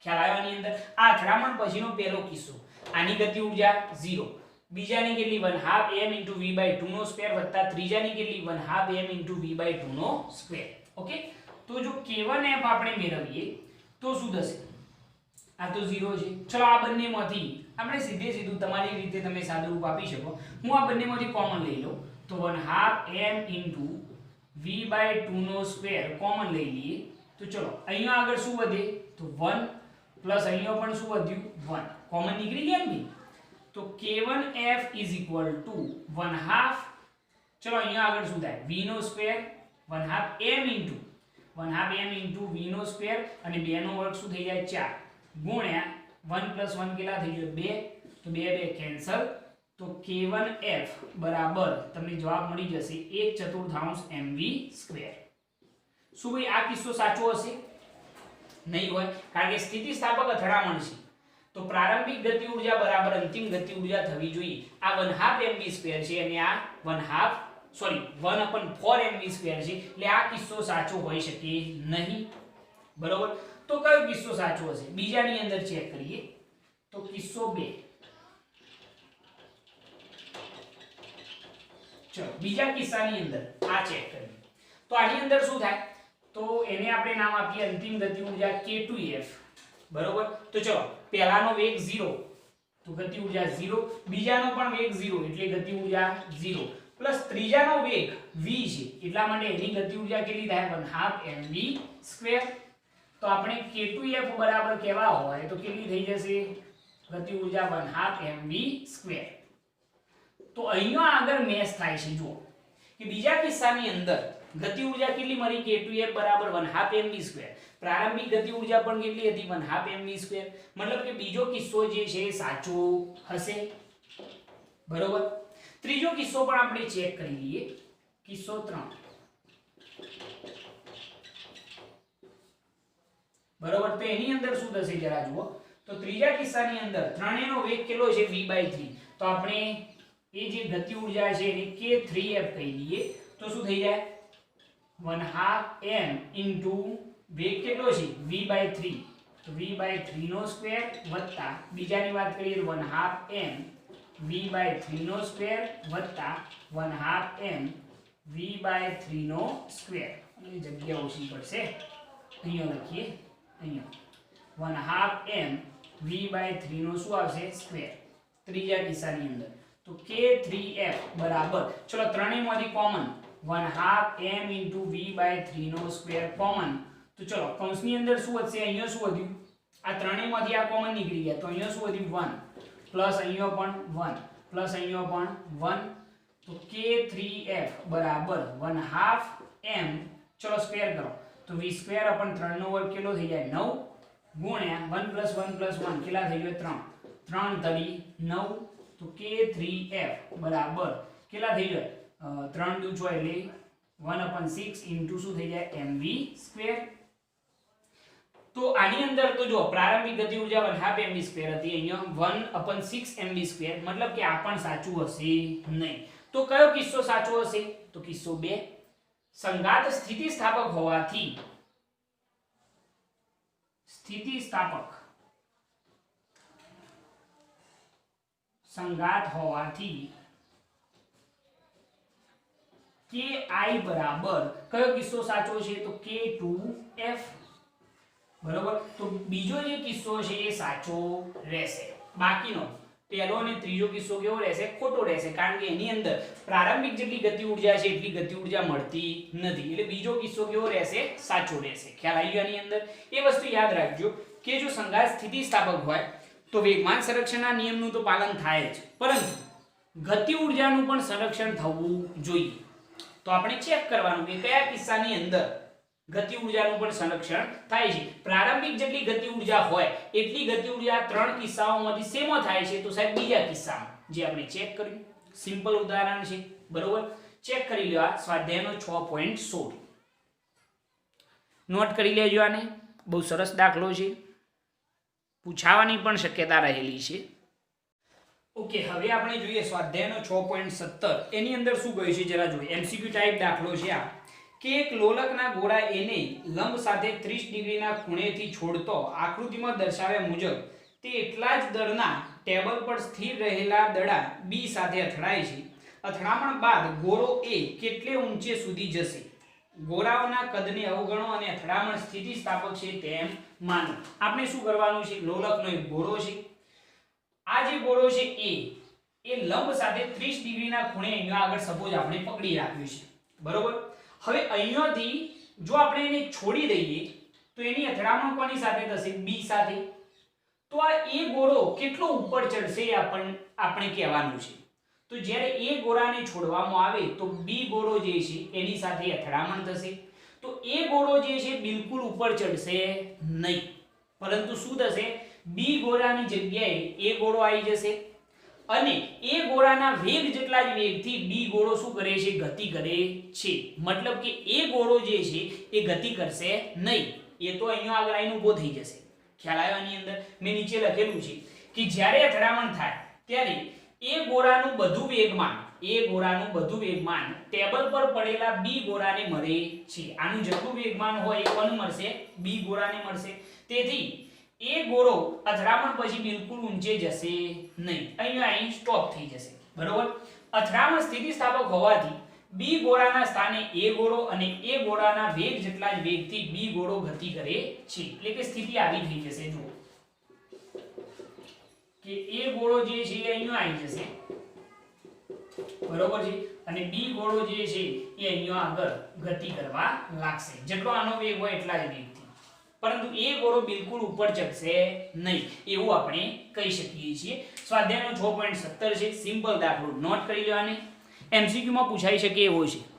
ખ્યાલ આવ્યો આની અંદર. આ અથડામણ પછીનો પહેલો કિસ્સો, આની ગતિ ઊર્જા 0, બીજાની કેટલી 1/2 m v/2 નો સ્ક્વેર વત્તા ત્રીજાની કેટલી 1/2 m v/2 નો સ્ક્વેર. ઓકે, તો જો K1F આપણે મેળવીએ તો શું થશે, આ તો 0 છે. ચલો આ બંનેમાંથી આપણે સીધું તમારી રીતે તમે સાદુરૂપ આપી શકો. હું આ બંનેમાંથી કોમન લઈ લઉં તો 1/2 m v/2 નો સ્ક્વેર કોમન લઈ લઈએ. તો ચલો અહીંયા આગળ શું વધે, તો 1 પ્લસ અહીંયા પણ શું વધ્યું, 1 કોમન નીકળી ગયા ને. તો K1F = 1/2, ચલો અહીંયા આગળ શું થાય, v નો સ્ક્વેર 1/2 m v નો સ્ક્વેર અને 2 નો વર્ગ શું થઈ જાય 4 ગુણ્યા 1 + 1 કેટલા થઈ ગયો 2, તો 2 કેન્સલ. તો K1F બરાબર તમને જવાબ મળી જશે 1/4 mv². શું ભાઈ આ કિસ્સો સાચો હશે, નહીં હોય, કારણ કે સ્થિતિસ્થાપક અથડામણ છે તો પ્રારંભિક ગતિ ઊર્જા બરાબર અંતિમ ગતિ ઊર્જા થવી જોઈએ. આ 1/2 mv² છે અને આ 1/4 mv² છે, એટલે આ કિસ્સો સાચો હોઈ શકે નહીં. બરોબર, તો કયો કિસ્સો સાચો હશે, બીજાની અંદર ચેક કરીએ. તો કિસ્સો 2, ચલો બીજા કિસ્સાની અંદર આ ચેક કરીએ. તો આની અંદર શું થાય, તો એને આપણે નામ આપીએ અંતિમ ગતિ ઊર્જા K2F. બરોબર, તો ચલો પહેલાનો વેગ 0 તો ગતિ ઊર્જા 0, બીજાનો પણ વેગ 0 એટલે ગતિ ઊર્જા 0 પ્લસ ત્રીજાનો વેગ v છે એટલા માટે એની ગતિ ઊર્જા કેટલી થાય 1/2 mv². તો આપણે K2F બરાબર કેવા હોય તો કેટલી થઈ જશે, ગતિ ઊર્જા 1/2 mv². તો અહીંયા આગળ મેચ થાય છે. જુઓ કે બીજા કિસ્સાની અંદર ગતિ ઊર્જા કેટલી મળી k2f બરાબર 1/2 mv2 પ્રારંભિક ગતિ ઊર્જા પણ કેટલી હતી 1/2 mv2 મતલબ કે બીજો કિસ્સો જે છે એ સાચો હશે બરોબર ત્રીજો કિસ્સો પણ આપણે ચેક કરી લઈએ કિસ્સો 3 બરોબર તો એની અંદર શું થશે જરા જુઓ તો ત્રીજા કિસ્સાની અંદર ત્રણેયનો વેગ કેટલો છે v/3 તો આપણે એ જે ગતિ ઊર્જા છે એને k3f કહી દઈએ તો શું થઈ જાય 1/2 m into વેગ કેટલો છે v/3 તો v/3 નો સ્ક્વેર વત્તા બીજાની વાત કરીએ તો 1/2 m v/3 નો સ્ક્વેર વત્તા 1/2 m v/3 નો સ્ક્વેર અને જગ્યા ઓછી પડશે અહીંયા લખીએ અહીંયા 1/2 m v/3 નો શું આવશે સ્ક્વેર ત્રીજા કિસ્સાની અંદર તો k3f બરાબર ચલો ત્રણેયમાંથી કોમન 1/2 m into v/3 નો સ્ક્વેર કોમન તો ચલો કૌંસની અંદર શું વધશે અહીંયા શું વધ્યું આ ત્રણેયમાંથી આ કોમન નીકળી ગયા તો અહીંયા શું વધ્યું 1 પ્લસ અહીંયા પણ 1 પ્લસ અહીંયા પણ 1 તો k3f બરાબર 1/2 m ચલો સ્ક્વેર કરો તો v સ્ક્વેર upon 3 નો વર્ગ કેટલો થઈ જાય 9 ગુણ્યા 1 + 1 + 1 કેટલા થઈ ગયો 3 3 તરી 9 તો k3f બરાબર કેટલા થઈ જાય 3 દુ 6 એટલે 1/6 into શું થઈ જાય mv2 તો આની અંદર તો જો પ્રારંભિક ગતિ ઊર્જા 1/2 mv2 હતી અહીંયા 1/6 mv2 મતલબ કે આ પણ સાચું હશે નહીં તો કયો કિસ્સો સાચો હશે તો કિસ્સો 2 સંઘાત સ્થિતિસ્થાપક હોવાથી સંઘાત હોવાથી ki બરાબર કયો કિસ્સો સાચો છે તો k2f બરોબર તો બીજો જે કિસ્સો છે એ સાચો રહેશે બાકીનો પહેલો અને ત્રીજો કિસ્સો કેવો રહેશે ખોટો રહેશે કારણ કે એની અંદર પ્રારંભિક જેટલી ગતિ ઊર્જા છે એટલી ગતિ ઊર્જા મળતી નથી એટલે બીજો કિસ્સો કેવો રહેશે સાચો રહેશે ખ્યાલ આવી ગયો આની અંદર એ વસ્તુ યાદ રાખજો કે જો સંઘાત સ્થિતિસ્થાપક હોય તો વેગમાન સંરક્ષણના નિયમનું તો પાલન થાય જ પરંતુ ગતિ ઊર્જાનું પણ સંરક્ષણ થવું જોઈએ તો આપણે ચેક કરવાનું કે કયા કિસ્સાની અંદર ગતિ ઊર્જાનું પણ સંરક્ષણ થાય છે પ્રારંભિક જેટલી ગતિ ઊર્જા હોય એટલી ગતિ ઊર્જા ત્રણ કિસ્સાઓમાંથી સેમો થાય છે તો સાહેબ બીજા કિસ્સામાં જે આપણે ચેક કર્યું સિમ્પલ ઉદાહરણ છે બરોબર ચેક કરી લો આ સ્વાધ્યાયનો 6.16 નોટ કરી લેજો આને બહુ સરસ દાખલો છે પૂછાવાની પણ શક્યતા રહેલી છે ઓકે હવે આપણે જોઈએ સ્વાધ્યાયનો 6.17 એની અંદર શું કહ્યું છે જરા જોઈએ એમસીક્યુ ટાઈપ દાખલો છે આ કે એક લોલકના ગોળા એને લંબ સાથે 30 ડિગ્રીના ખૂણેથી છોડતો આકૃતિમાં દર્શાવ્યા મુજબ તે એટલા જ દળના ટેબલ પર સ્થિર રહેલા દડા B સાથે અથડાય છે અથડામણ બાદ ગોળો A કેટલે ઊંચે સુધી જશે ગોળાઓના કદને અવગણો અને અથડામણ સ્થિતિસ્થાપક છે તેમ માનો આપણે શું કરવાનું છે લોલકનો એક ગોળો છે આ જે ગોળો છે એ લંબ સાથે 30 ડિગ્રીના ખૂણે અહીંયા આગળ સપોઝ આપણે પકડી રાખ્યું છે બરોબર હવે અહીંયાથી જો આપણે એને છોડી દઈએ તો એની અથડામણ કોની સાથે થશે B સાથે તો આ A ગોળો કેટલો ઉપર ચડશે આપણે કહેવાનું છે તો જ્યારે A ગોળાને છોડવામાં આવે તો B ગોળો જે છે એની સાથે અથડામણ થશે તો A ગોળો જે છે બિલકુલ ઉપર ચડશે નહીં પરંતુ શું થશે B ગોળાની જગ્યાએ A ગોળો આવી જશે અને A ગોળાના વેગ જેટલા જ વેગથી B ગોળો શું કરે છે ગતિ કરે છે મતલબ કે A ગોળો જે છે એ ગતિ કરશે નહીં એ તો અહીંયા આગળ આવીને ઊભો થઈ જશે ખ્યાલ આવ્યો આની અંદર મેં નીચે લખેલું છે કે જ્યારે અથડામણ થાય ત્યારે A ગોળાનું બધું વેગમાન ટેબલ પર પડેલા B ગોળાને મળે છે આનું જેટલું વેગમાન હોય એ કોને મળશે B ગોળાને મળશે તેથી A ગોળો અથડામણ પછી બિલકુલ ઊંચે જશે નહીં અહીં સ્ટોપ થઈ જશે બરોબર અથડામણ સ્થિતિસ્થાપક હોવાથી B ગોળાના સ્થાને A ગોળો અને A ગોળાના વેગ જેટલા જ વેગથી B ગોળો ગતિ કરે છે એટલે કે સ્થિતિ આવી થઈ જશે જુઓ કે A ગોળો જે છે એ અહીંયા આવી જશે બરોબર છે અને B ગોળો જે છે એ અહીંયા આગળ ગતિ કરવા લાગશે જેટલો આનો વેગ હોય એટલા જ વેગથી પરંતુ A ગોળો બિલકુલ ઉપર ચડશે નહીં એવું આપણે કહી શકીએ છીએ સ્વાધ્યાયનો 6.17 છે સિમ્પલ દાખલો નોટ કરી લેવાને એમસીક્યુમાં પૂછાઈ શકે એવો છે.